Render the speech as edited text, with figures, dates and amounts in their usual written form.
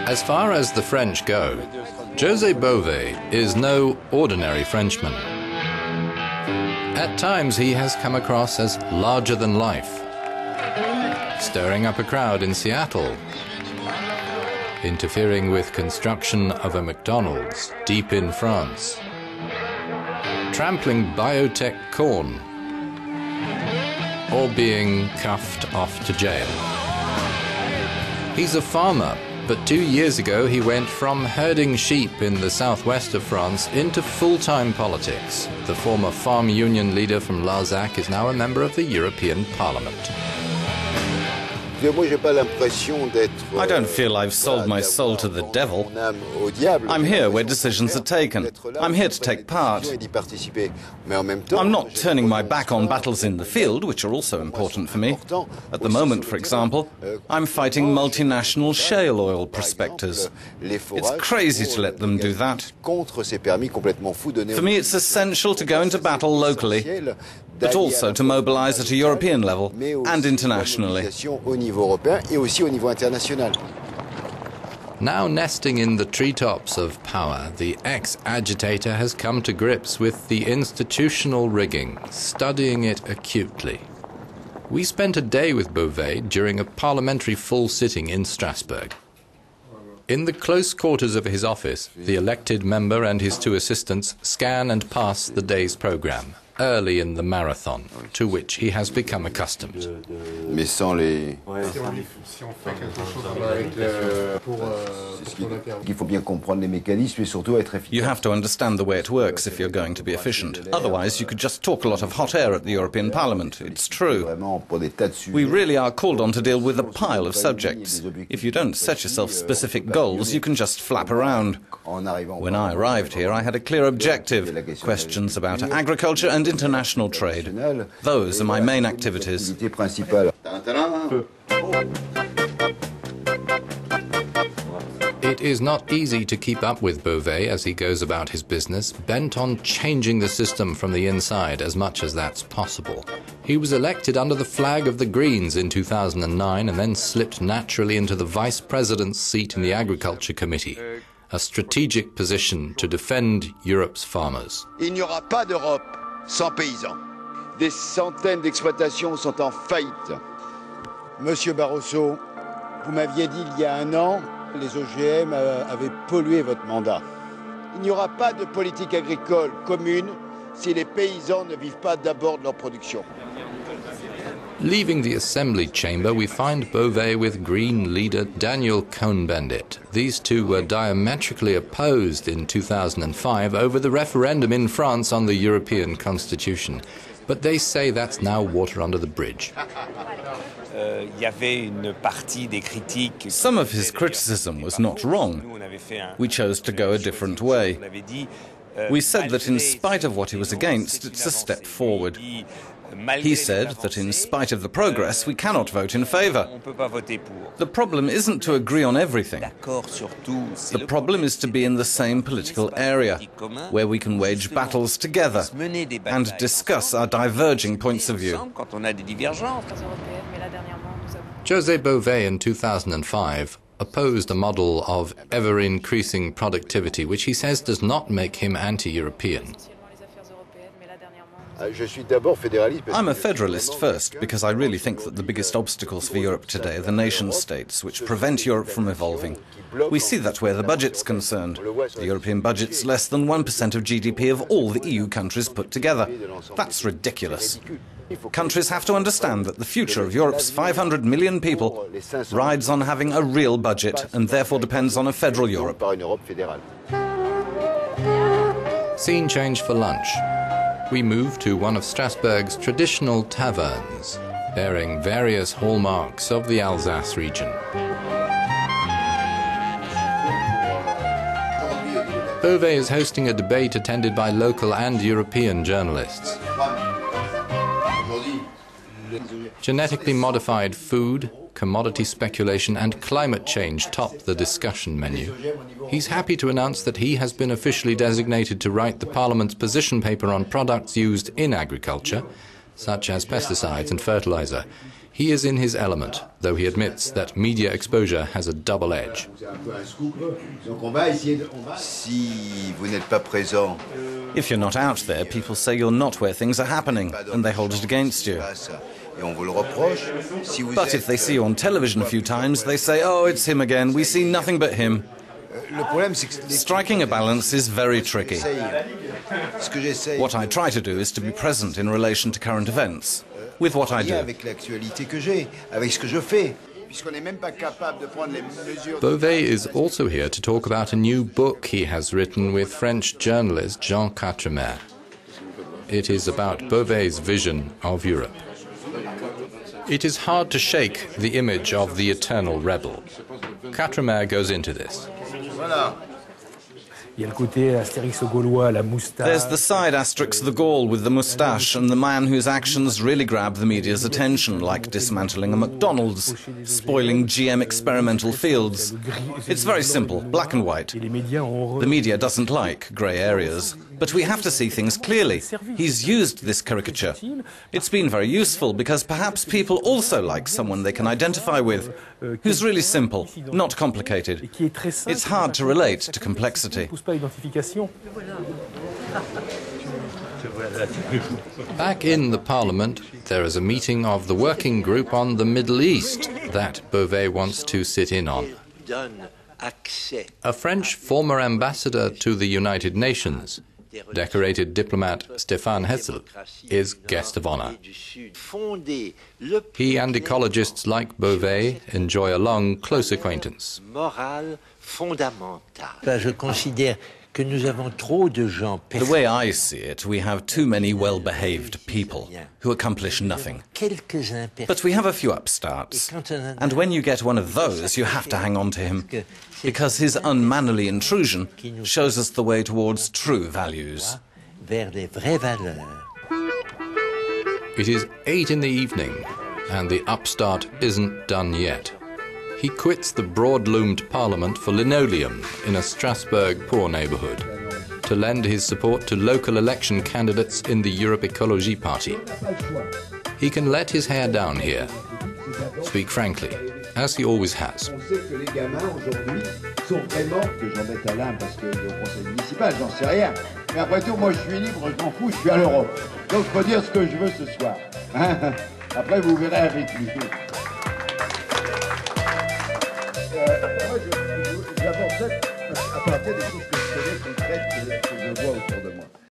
As far as the French go, José Bové is no ordinary Frenchman. At times he has come across as larger than life, stirring up a crowd in Seattle, interfering with construction of a MacDonalds deep in France, trampling biotech corn, or being cuffed off to jail. He's a farmer, but 2 years ago he went from herding sheep in the southwest of France into full-time politics. The former farm union leader from Larzac is now a member of the European Parliament. I don't feel I've sold my soul to the devil. I'm here where decisions are taken. I'm here to take part. I'm not turning my back on battles in the field, which are also important for me. At the moment, for example, I'm fighting multinational shale oil prospectors. It's crazy to let them do that. For me, it's essential to go into battle locally, but also to mobilize at a European level and internationally. Now nesting in the treetops of power, the ex-agitator has come to grips with the institutional rigging, studying it acutely. We spent a day with Bové during a parliamentary full sitting in Strasbourg. In the close quarters of his office, the elected member and his two assistants scan and pass the day's programme, early in the marathon, to which he has become accustomed. You have to understand the way it works if you're going to be efficient. Otherwise, you could just talk a lot of hot air at the European Parliament. It's true. We really are called on to deal with a pile of subjects. If you don't set yourself specific goals, you can just flap around. When I arrived here, I had a clear objective: questions about agriculture and international trade. Those are my main activities. It is not easy to keep up with Bové as he goes about his business, bent on changing the system from the inside as much as that's possible. He was elected under the flag of the Greens in 2009 and then slipped naturally into the vice president's seat in the Agriculture Committee, a strategic position to defend Europe's farmers. Il n'y aura pas d'Europe sans paysans. Des centaines d'exploitations sont en faillite. Monsieur Barroso, vous m'aviez dit il y a un an, les OGM avaient pollué votre mandat. Il n'y aura pas de politique agricole commune si les paysans ne vivent pas d'abord de leur production. Leaving the Assembly chamber, we find Bové with Green leader Daniel Cohn-Bendit. These two were diametrically opposed in 2005 over the referendum in France on the European Constitution. But they say that's now water under the bridge. Some of his criticism was not wrong. We chose to go a different way. We said that in spite of what he was against, it's a step forward. He said that in spite of the progress, we cannot vote in favour. The problem isn't to agree on everything. The problem is to be in the same political area, where we can wage battles together and discuss our diverging points of view. José Bové in 2005 opposed a model of ever-increasing productivity, which he says does not make him anti-European. I'm a federalist first, because I really think that the biggest obstacles for Europe today are the nation-states, which prevent Europe from evolving. We see that where the budget's concerned. The European budget's less than 1% of GDP of all the EU countries put together. That's ridiculous. Countries have to understand that the future of Europe's 500 million people rides on having a real budget and therefore depends on a federal Europe. Scene change for lunch. We move to one of Strasbourg's traditional taverns, bearing various hallmarks of the Alsace region. Bové is hosting a debate attended by local and European journalists. Genetically modified food, commodity speculation and climate change top the discussion menu. He's happy to announce that he has been officially designated to write the Parliament's position paper on products used in agriculture, such as pesticides and fertilizer. He is in his element, though he admits that media exposure has a double edge. If you're not out there, people say you're not where things are happening, and they hold it against you. But if they see you on television a few times, they say, oh, it's him again, we see nothing but him. Striking a balance is very tricky. What I try to do is to be present in relation to current events, with what I do. Bové is also here to talk about a new book he has written with French journalist Jean Quatremer. It is about Bové's vision of Europe. It is hard to shake the image of the eternal rebel. Quatremer goes into this. There's the side Asterix the Gaul with the moustache and the man whose actions really grab the media's attention, like dismantling a MacDonalds, spoiling GM experimental fields. It's very simple, black and white. The media doesn't like grey areas. But we have to see things clearly. He's used this caricature. It's been very useful because perhaps people also like someone they can identify with, who's really simple, not complicated. It's hard to relate to complexity. Back in the Parliament, there is a meeting of the working group on the Middle East that Bové wants to sit in on. A French former ambassador to the United Nations, decorated diplomat Stéphane Hessel, is guest of honor. He and ecologists like Bové enjoy a long, close acquaintance. The way I see it, we have too many well-behaved people who accomplish nothing. But we have a few upstarts. And when you get one of those, you have to hang on to him, because his unmannerly intrusion shows us the way towards true values. It is 8 in the evening, and the upstart isn't done yet. He quits the broad-loomed Parliament for linoleum in a Strasbourg poor neighbourhood to lend his support to local election candidates in the Europe Ecologie Party. He can let his hair down here, speak frankly, as he always has. J'aborde ça à partir des choses que je connais concrètes que je vois autour de moi.